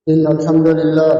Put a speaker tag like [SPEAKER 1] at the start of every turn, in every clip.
[SPEAKER 1] إن الحمد لله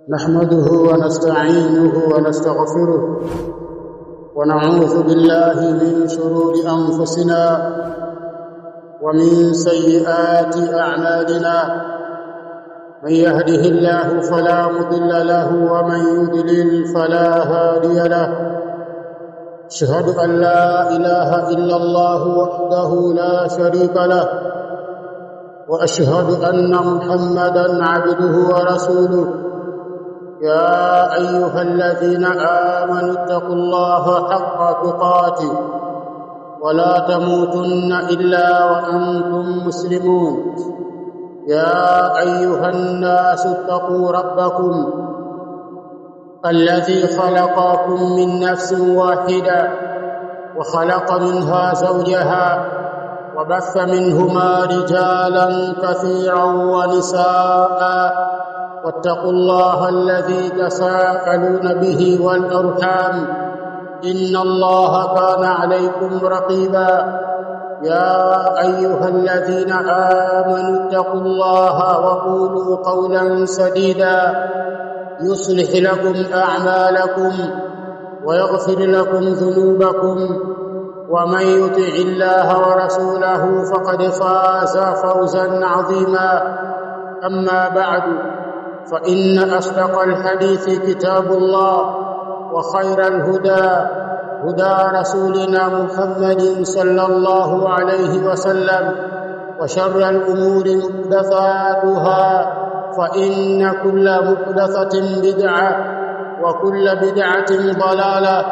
[SPEAKER 1] نحمده ونستعينه ونستغفره ونعوذ بالله من شرور أنفسنا ومن سيئات أعمالنا من يهده الله فلا مضل له ومن يضلل فلا هادي له أشهد أن لا إله إلا الله وحده لا شريك له وأشهد أن محمدًا عبده ورسوله يا أيها الذين آمنوا اتقوا الله حق تقاته ولا تموتن إلا وأنتم مسلمون يا أيها الناس اتقوا ربكم الذي خلقكم من نفس واحدة وخلق منها زوجها وبث منهما رجالا كثيرا ونساء واتقوا الله الذي تساءلون به والأرحام إن الله كان عليكم رقيبا يا أيها الذين آمنوا اتقوا الله وقولوا قولا سديدا يصلح لكم أعمالكم ويغفر لكم ذنوبكم ومن يطع الله ورسوله فقد فاز فوزا عظيما أما بعد فإن أصدق الحديث كتاب الله وخير الهدى هدى رسولنا محمد صلى الله عليه وسلم وشر الأمور محدثاتها فإن كل محدثة بدعة وكل بدعة ضلالة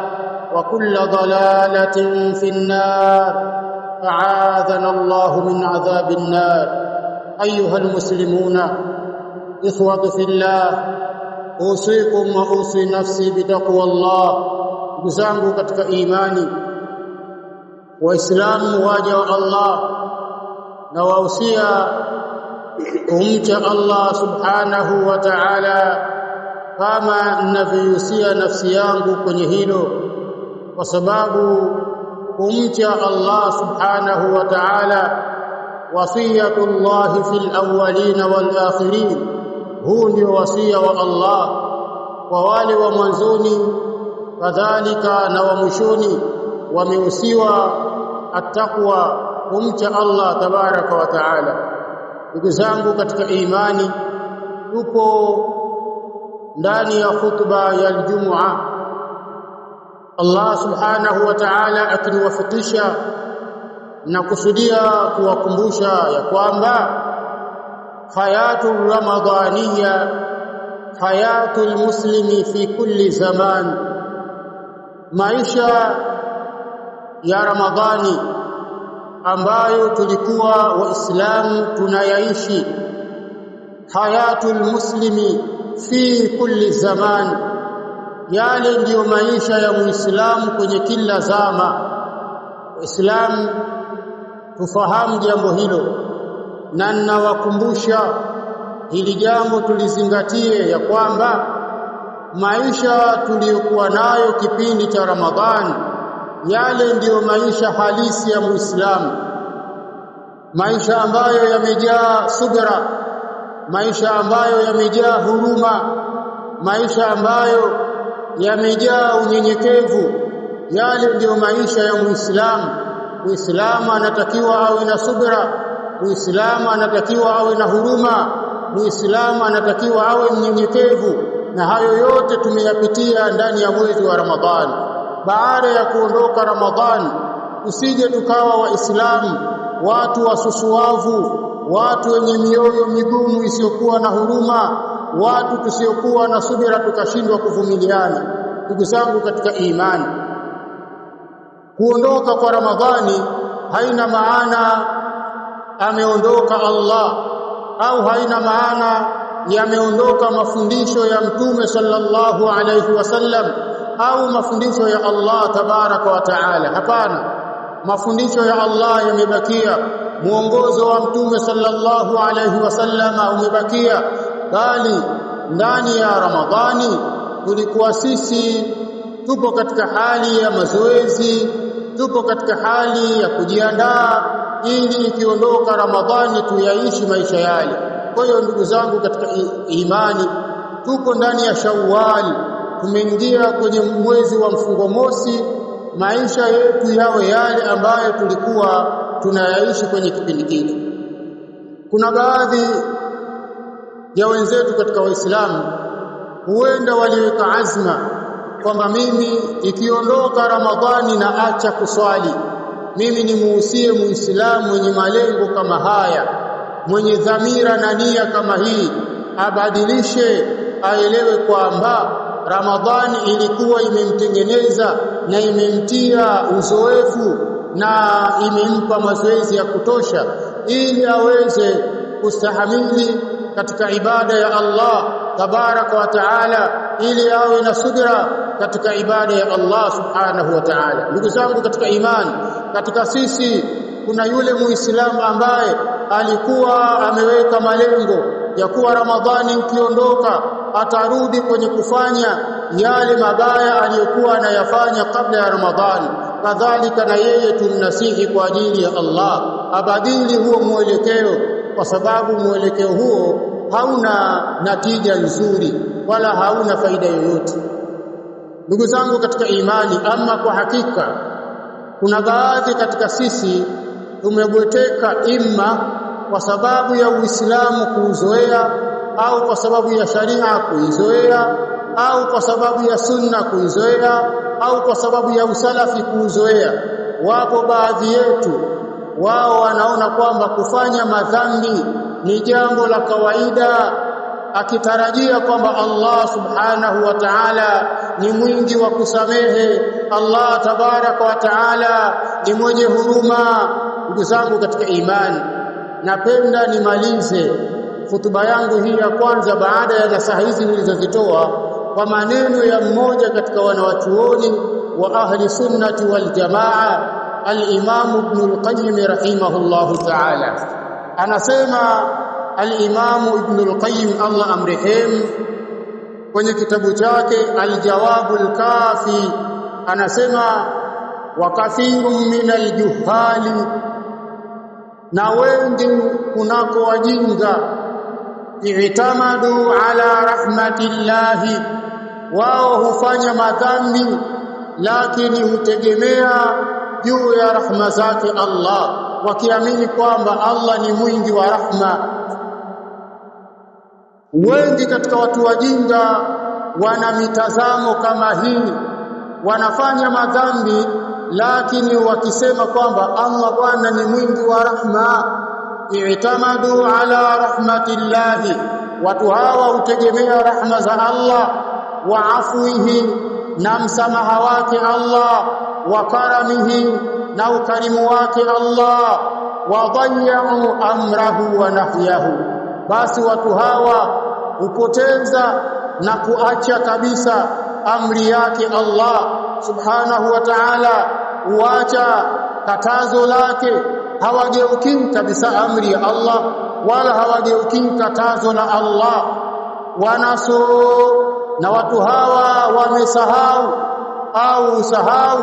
[SPEAKER 1] وكل ضلالة في النار أعاذنا الله من عذاب النار أيها المسلمون إخوة في الله أوصيكم وأوصي نفسي بتقوى الله بزangu katika imani waislamu waja wa Allah na wahusia kumcha Allah subhanahu wa ta'ala kama ninavyohusia nafsi yangu kwenye hilo kwa sababu kumcha Allah subhanahu wa ta'ala wasiyatullah fil awwalin wal akhirin huu ndio wasia wa Allah kwa wale wa mwanzoni kadhalika na wa mwishoni wamehusiwa attaqwa kumcha Allah tabaraka wa taala. Ndugu zangu katika imani, tupo ndani ya khutba ya Ijumaa. Allah subhanahu wa ta'ala akiniwafikisha na kusudia kuwakumbusha ya kwamba hayatul ramadhaniya hayatul muslimi fi kulli zaman, maisha ya Ramadhani ambayo tulikuwa waislamu tunayaishi, hayatul muslimi fi kulli zaman, yale ndiyo maisha ya muislamu kwenye kila zama. Waislamu tufahamu jambo hilo, na ninawakumbusha hili jambo tulizingatie ya kwamba maisha tuliyokuwa nayo kipindi cha Ramadhani yale ndiyo maisha halisi ya muislamu, maisha ambayo yamejaa subra, maisha ambayo yamejaa huruma, maisha ambayo yamejaa unyenyekevu. Yale ndiyo maisha ya muislamu. Muislamu anatakiwa awe na subra, muislamu anatakiwa awe na huruma, muislamu anatakiwa awe mnyenyekevu, na hayo yote tumeyapitia ndani ya mwezi wa Ramadhani. Baada ya kuondoka Ramadhani, usije tukawa waislamu watu wasusuavu, watu wenye mioyo migumu isiyokuwa na huruma, watu tusiokuwa na subira tukashindwa kuvumiliana. Ndugu zangu katika imani, kuondoka kwa Ramadhani haina maana ameondoka Allah, au haina maana yameondoka mafundisho ya Mtume sallallahu alayhi wasallam au mafundisho ya Allah tabaraka wa taala. Hapana, mafundisho ya Allah yamebakia, muongozo wa Mtume sallallahu alayhi wasallam umebakia, bali ndani ya Ramadhani tulikuwa sisi tupo katika hali ya mazoezi, tupo katika hali ya kujiandaa ili ikiondoka Ramadhani tuyaishi maisha yale. Kwa hiyo ndugu zangu katika imani, tuko ndani ya Shawwal, tumeingia kwenye mwezi wa mfungo mosi. Maisha yetu yawe yale ambayo tulikuwa tunayaishi kwenye kipindi kile. Kuna baadhi ya wenzetu katika Waislamu huenda waliweka azma kwamba mimi ikiondoka Ramadhani na acha kuswali. Mimi ni muhusie Muislamu mwenye malengo kama haya, mwenye dhamira na nia kama hii, abadilishe, aelewe kwamba Ramadhani ilikuwa imemtengeneza na imemtia uzoefu na imempa mazoezi ya kutosha ili aweze kustahamili katika ibada ya Allah tabaraka wa taala, ili awe na subira katika ibada ya Allah subhanahu wa ta'ala. Ndugu zangu katika imani, katika sisi kuna yule Muislamu ambaye alikuwa ameweka malengo ya kuwa Ramadhani ikiondoka atarudi kwenye kufanya yale mabaya aliyokuwa anayafanya kabla ya Ramadhani. Kadhalika na yeye tumnasihi kwa ajili ya Allah abadili huo mwelekeo, kwa sababu mwelekeo huo hauna natija nzuri wala hauna faida yoyote. Ndugu zangu katika imani, ama kwa hakika kuna baadhi katika sisi tumebweteka, imma kwa sababu ya Uislamu kuuzoea, au kwa sababu ya sharia kuizoea, au kwa sababu ya sunna kuizoea, au kwa sababu ya usalafi kuuzoea. Wapo baadhi yetu wao wanaona kwamba kufanya madhambi ni jambo la kawaida, akitarajia kwamba Allah subhanahu wa ta'ala ni mwingi wa kusamehe, Allah tabaraka wa ta'ala ni mwenye huruma. Ndugu zangu katika imani, napenda nimalize hutuba yangu hii ya kwanza baada ya nasaha hizi nilizozitoa kwa maneno ya mmoja katika wanawachuoni wa ahli sunnati wal jamaa, al-Imam Ibn al-Qayyim rahimahullahu ta'ala. Anasema al-Imam Ibn al-Qayyim, Allah amrehemu, kwenye kitabu chake Al-Jawabul Kafi, anasema wa kathirun min al-juhali, na wengi kunako wajinga, i'tamadu ala rahmatillahi, wao hufanya madhambi lakini hutegemea juu ya rahma zake Allah, wakiamini kwamba Allah ni mwingi wa rahma. Wengi katika watu wajinga wana mitazamo kama hii, wanafanya madhambi lakini wakisema kwamba Allah Bwana ni mwingi wa rahma. I'tamadu ala rahmatillahi, watu hawa hutegemea rahma za Allah, wa afwihi, na msamaha wake Allah, wa karamihi, na ukarimu wake Allah, wa dhayya'u amrahu wa nahyahu. Basi watu hawa hupoteza na kuacha kabisa amri yake Allah subhanahu wa ta'ala, huacha katazo lake, hawageuki kabisa amri ya Allah wala hawageuki katazo la Allah. Wanaso, na watu hawa wamesahau au sahau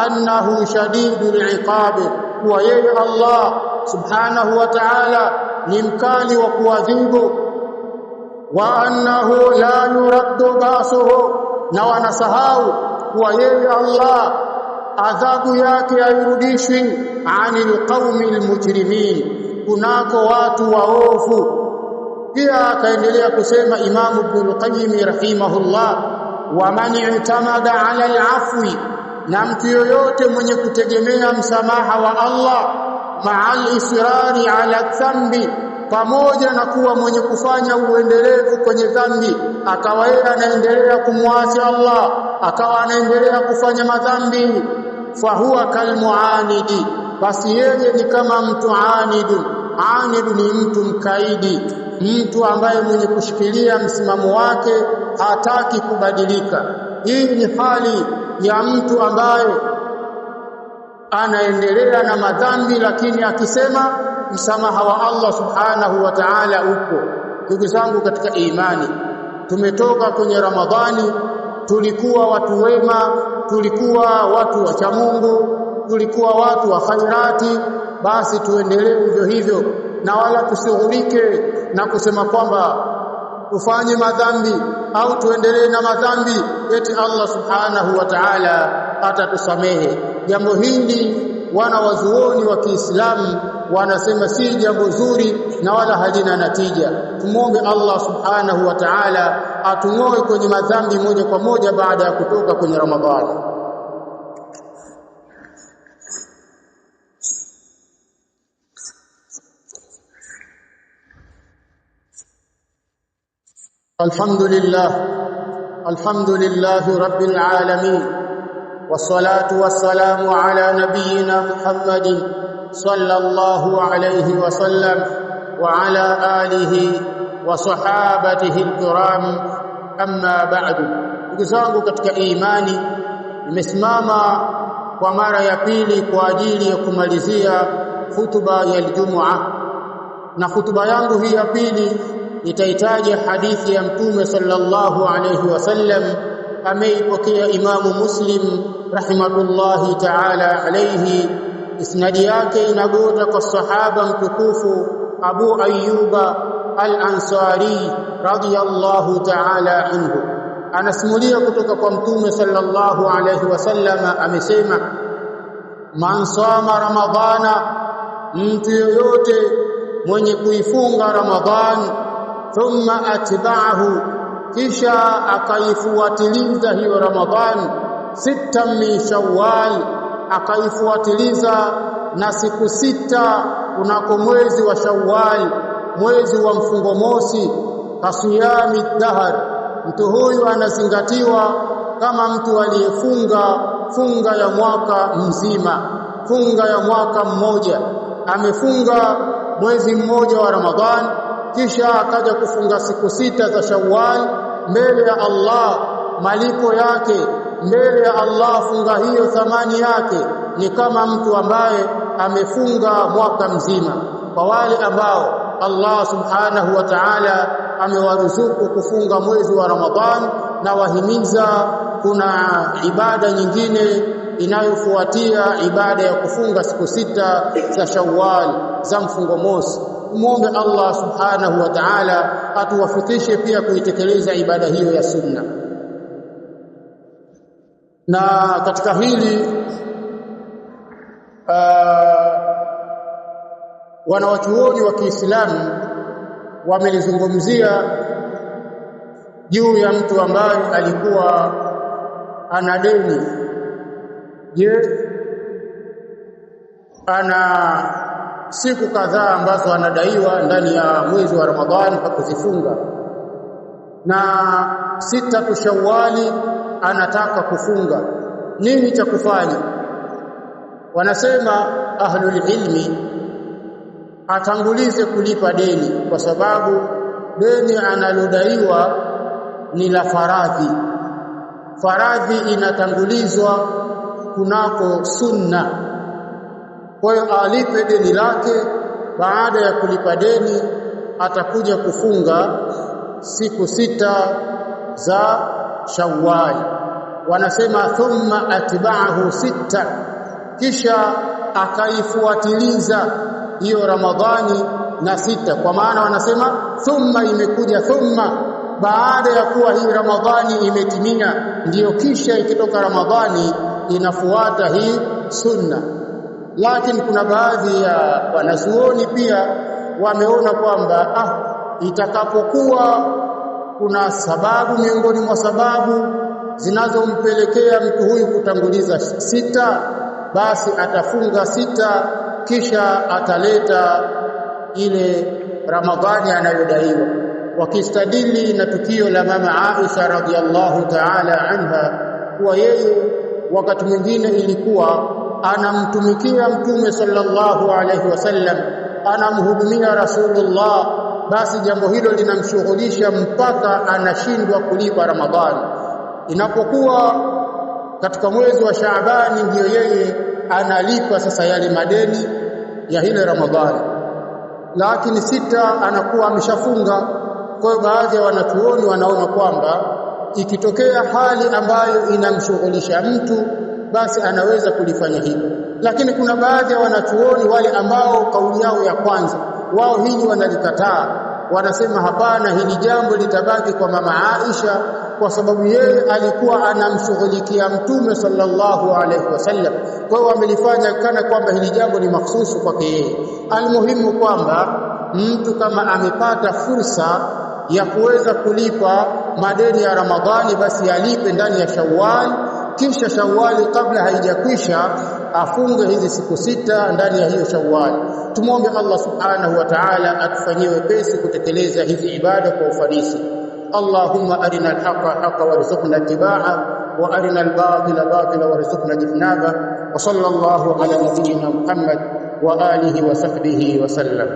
[SPEAKER 1] annahu shadidul iqab, wa yeye Allah subhanahu wa ta'ala ni mkali wa kuadhibu, wa annahu la yuraddu basuhu, na wanasahau kuwa yeye Allah adhabu yake hairudishwi anil qaumil mujrimin, kunako watu waovu. Pia akaendelea kusema Imam Ibn al-Qayyim rahimahullah, wa man i'tamada ala al-afwi, na mtu yoyote mwenye kutegemea msamaha wa Allah, ma'al israri ala dhambi, pamoja na kuwa mwenye kufanya uendelevu kwenye dhambi, akawa yeye anaendelea kumwasi Allah, akawa anaendelea kufanya madhambi, fahuwa kalmuanidi, basi yeye ni kama mtu anidun. Anidun ni mtu mkaidi, mtu ambaye mwenye kushikilia msimamo wake, hataki kubadilika. Hii ni hali ya mtu ambaye anaendelea na madhambi, lakini akisema msamaha wa Allah subhanahu wa ta'ala upo. Ndugu zangu katika imani, tumetoka kwenye Ramadhani, tulikuwa watu wema, tulikuwa watu wa cha Mungu, tulikuwa watu wa khairati. Basi tuendelee hivyo hivyo, na wala tusighurike na kusema kwamba tufanye madhambi au tuendelee na madhambi eti Allah subhanahu wa ta'ala atatusamehe. Jambo hili wana wazuoni wa Kiislamu wanasema si jambo zuri na wala halina natija. Tumuombe Allah subhanahu wa ta'ala atung'oe kwenye madhambi moja kwa moja baada ya kutoka kwenye Ramadhani. Alhamdulillah rabbil alamin wassalatu wassalamu ala nabiyyina Muhammadin sallallahu alayhi wa sallam wa ala alihi wa sahabatihi alkiram, amma ba'du. Ndugu zangu katika imani, nimesimama kwa mara ya pili kwa ajili ya kumalizia hutuba ya Ijumaa, na hutuba yangu hii ya pili nitahitaji hadithi ya Mtume sallallahu alayhi wasallam. Ameipokea Imamu Muslim rahimatullahi ta'ala alayhi. Isnadi yake inagota kwa sahaba mtukufu Abu Ayyuba al-Ansari radiyallahu ta'ala anhu. Anasimulia kutoka kwa Mtume sallallahu alayhi wasallam, amesema, man sama ramadhana, mtu yoyote mwenye kuifunga Ramadhani, thumma atba'ahu, kisha akaifuatiliza hiyo Ramadhani, sita min Shawwal, akaifuatiliza na siku sita kunako mwezi wa Shawwal, mwezi wa mfungo mosi, kasiyami dahar, mtu huyu anazingatiwa kama mtu aliyefunga funga ya mwaka mzima, funga ya mwaka mmoja. Amefunga mwezi mmoja wa Ramadhani, kisha akaja kufunga siku sita za Shawwal mbele ya Allah. Malipo yake mbele ya Allah, funga hiyo thamani yake ni kama mtu ambaye amefunga mwaka mzima. Kwa wale ambao Allah subhanahu wa ta'ala amewaruzuku kufunga mwezi wa Ramadhani, na wahimiza kuna ibada nyingine inayofuatia ibada ya kufunga siku sita za Shawwal za mfungo mosi. Muombe Allah subhanahu wa ta'ala atuwafikishe pia kuitekeleza ibada hiyo ya sunna. Na katika hili wanawachuoni wa Kiislamu wamelizungumzia juu ya mtu ambaye alikuwa ana deni. Je, ana siku kadhaa ambazo anadaiwa ndani ya mwezi wa Ramadhani kwa kuzifunga, na sita Shawwali anataka kufunga, nini cha kufanya? Wanasema ahlul ilmi atangulize kulipa deni, kwa sababu deni analodaiwa ni la faradhi. Faradhi inatangulizwa kunako sunna. Kwa hiyo alipe deni lake. Baada ya kulipa deni atakuja kufunga siku sita za Shawwal. Wanasema thumma atba'ahu sita, kisha akaifuatiliza hiyo Ramadhani na sita. Kwa maana wanasema thumma imekuja thumma baada ya kuwa hii Ramadhani imetimia, ndiyo kisha ikitoka Ramadhani inafuata hii sunna. Lakini kuna baadhi ya wanazuoni pia wameona kwamba itakapokuwa kuna sababu miongoni mwa sababu zinazompelekea mtu huyu kutanguliza sita, basi atafunga sita kisha ataleta ile Ramadhani anayodaiwa. Wakistadili na tukio la mama Aisha radhiallahu ta'ala anha, kuwa yeye wakati mwingine ilikuwa anamtumikia Mtume sallallahu alayhi wasallam, anamhudumia Rasulullah, basi jambo hilo linamshughulisha mpaka anashindwa kulipa Ramadhani. Inapokuwa katika mwezi wa Shaabani ndiyo yeye analipa sasa yale madeni ya ile Ramadhani, lakini sita anakuwa ameshafunga. Kwa hiyo baadhi ya wanachuoni wanaona kwamba ikitokea hali ambayo inamshughulisha mtu, basi anaweza kulifanya hilo. Lakini kuna baadhi ya wanachuoni wale ambao kauli yao ya kwanza wao hili wanalikataa, wanasema hapana, hili jambo litabaki kwa mama Aisha kwa sababu yeye alikuwa anamshughulikia Mtume sallallahu alaihi wasallam. Kwa hiyo wamelifanya kana kwamba hili jambo ni mahsusu kwake yeye. Almuhimu kwamba mtu kama amepata fursa ya kuweza kulipa madeni ya Ramadhani, basi alipe ndani ya Shawwal, kisha Shawwal kabla haijakwisha afunge hizi siku 6 ndani ya hiyo Shawwal. Tumuombe Allah subhanahu wa ta'ala atufanyie wepesi kutekeleza hizi ibada kwa ufanisi. Allahumma arina al-haqqa haqqan warzuqna ittiba'ahu wa arina al-batila batilan warzuqna ijtinabahu. Wa sallallahu ala nabiyyina Muhammad wa alihi wa sahbihi wa sallam.